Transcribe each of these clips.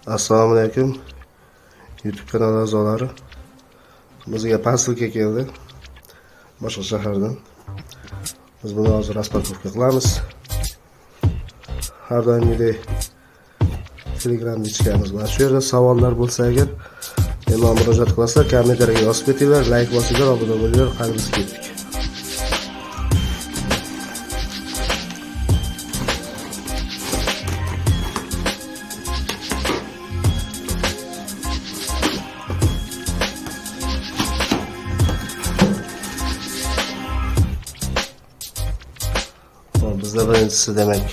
Assalomu alaykum YouTube kanali a'zolari. Bizga pasilka keldi boshqa shahardan. Biz buni hozir raspakovka qilamiz. Har doimgidek Telegram ichkamiz bor. Shu yerda savollar bo'lsa agar menga murojaat qilasizlar, kommentariyga yozib ketinglar, like bosinglar, obuna bo'linglar, qalbingiz ketdik. Bizda birinchisi demak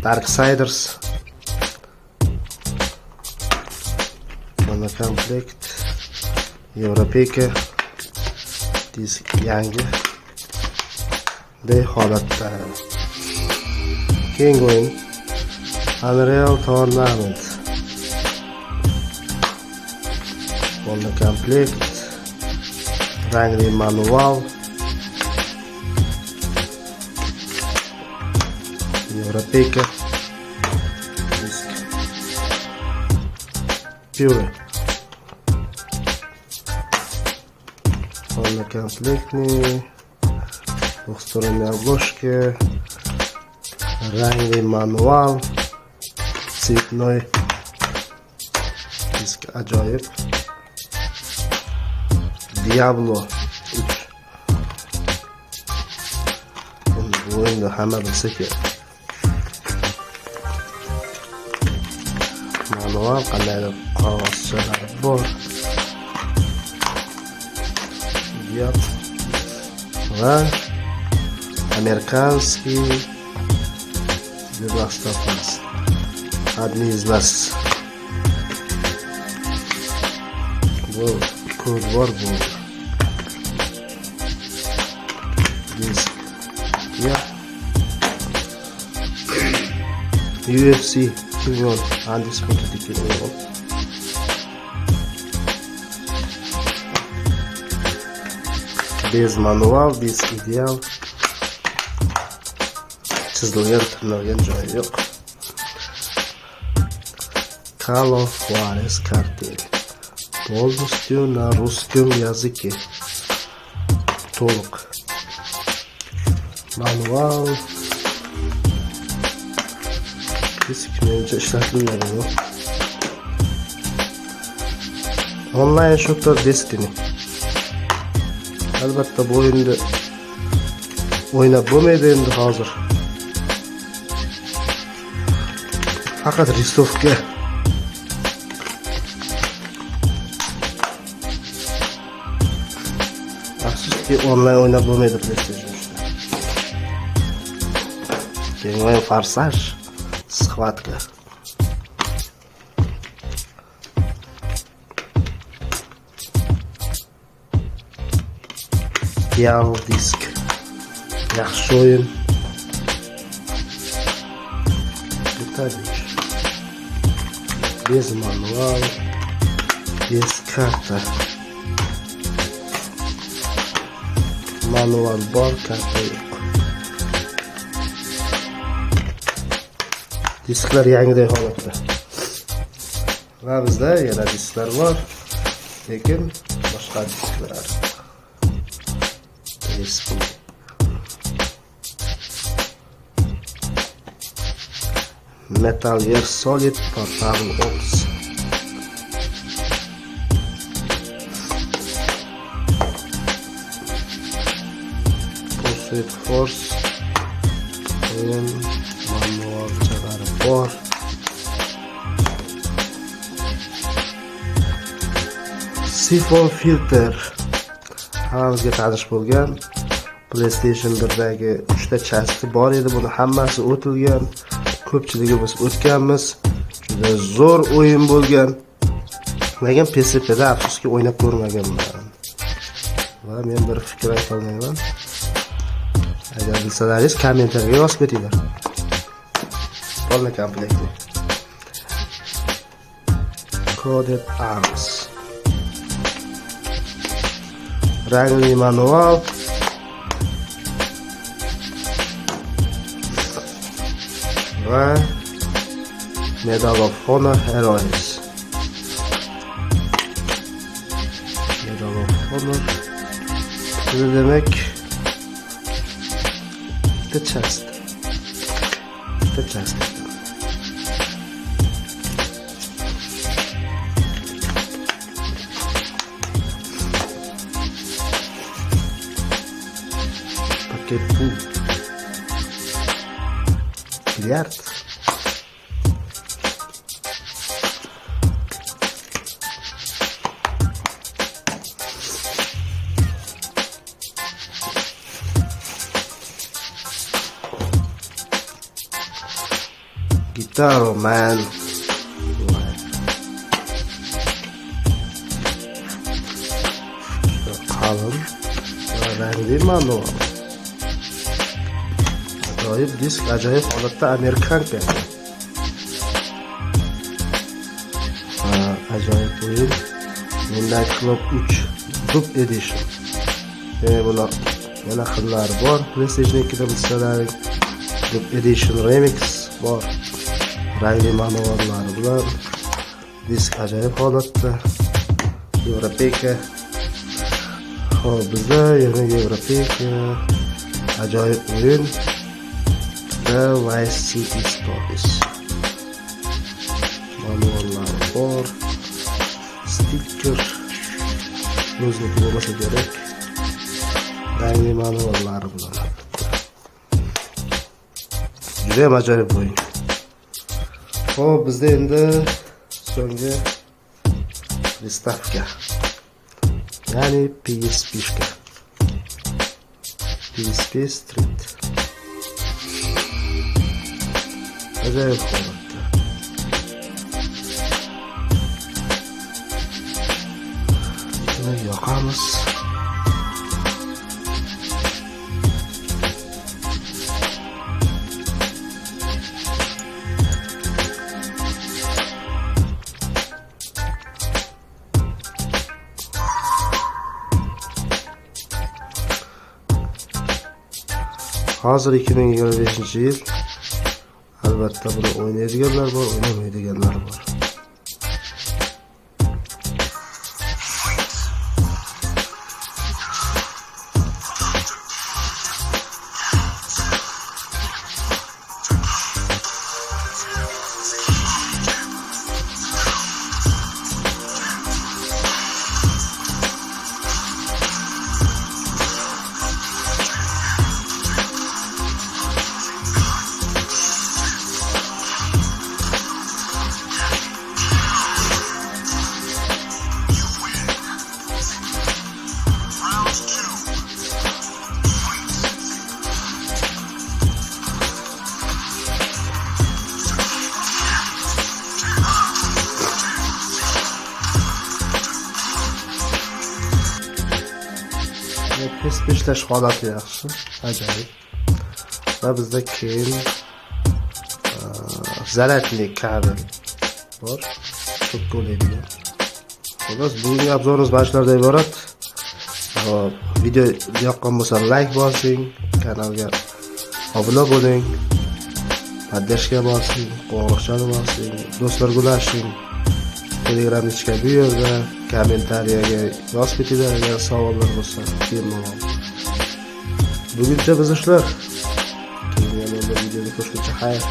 Darksiders. Mana komplekt Yevropeka disk yangi de holatda. Keyingi o'yin Unreal Tournament. Mana komplekt rangli manual Yevropeka disk Pure. Полнокомплектный, двухсторонние обложки, ранний мануал, цветной диск ajoyib. Diablo 3. Bu o'yinni hamma bilsa kerak. Manual qandaydir qog'ozchalar bor. Va amerikanskiy The Last of Us. Одни из нас. Bu kod bor bu. Disk. Ya. UFC 2 Undisputed ekibi. Bez manual, bez ideal. Chizilgan, tirnalgan joyi yo'q. Kalo Juarez Cartel. Полностью на русском языке. Толк. Manual. Disk menimcha ishlatilmagan. Online shooter Destiny. Albatta bu o'yinda o'ynab bo'lmaydi endi hozir. Faqat ristovka. Afsuski onlayn o'ynab bo'lmaydi PlayStation 3da. Keyin o'yin Forsaj, Sxvatka. Dial disk. Yaxshi o'yin. Bez manual, bez karta. Manual bor, karta yo'q. Disklar yangiday holatda. Va bizda yana disklar bor, lekin boshqa disklar. Metal Gear Solid Portable Ops. Pursuit Force. O'yin manualchalari bor. Siphon Filter. Hammamizga tanish bo'lgan PlayStation 1dagi 3 ta chasti bor edi. Buni hammasi o'tilgan. Ko'pchiligimiz o'tganmiz. Juda zo'r o'yin bo'lgan. Lekin PSPda afsuski o'ynab ko'rmaganman. Va men bir fikr ayta olmayman. Agar bilsalaringiz kommentariyga yozib ketinglar. Polna komplekti. Coded Arms. Rangli manual. Va Medal of Honor Heroes. Medal of Honor. Bu demek the chest. The chest. Paket bu. Bilyard. Guitar man. Qalin va rangli manual. Ajoyib disk, ajoyib holatda amerikanka. Ajoyib o'yin. Midnight Club 3 Dub Edition. Buni yana xillari bor. PlayStation 2da bilsalaring Dub Edition Remix bor. Rangli manuallari bilan disk ajoyib holatda. Yevropeka. Hop, bizda yana Yevropeka. Ajoyib o'yin. The Vice City Stories. Manuallari bor. Sticker. O'ziniki bo'lmasa kerak. Rangli manuallari bilan. Juda ham ajoyib o'yin. Hop, bizda endi so'nggi pristavka. Ya'ni PSP-shka. PSP Street. Ajoyib holatda. Buni yoqamiz. Hozir 2025-yil. Albatta buni o'ynaydiganlar bor, o'ynamaydiganlar bor. PSP ishlash holati yaxshi, ajoyib. Va bizda keyin zaryadli kabel bor. Ko'p bo'ladigan. Xo'sh, bugungi obzorimiz mana shulardan iborat. Video yoqqan bo'lsa like bosing, kanalga obuna bo'ling, poddershka bosing, qo'ng'iroqchani bosing, do'stlarga ulashing. Telegram ichga bu yerda kommentariyaga yozib ketinglar agar savollar bo'lsa, bemalol. Buguncha biz shular. Keyingi videoda ko'rishguncha xayr.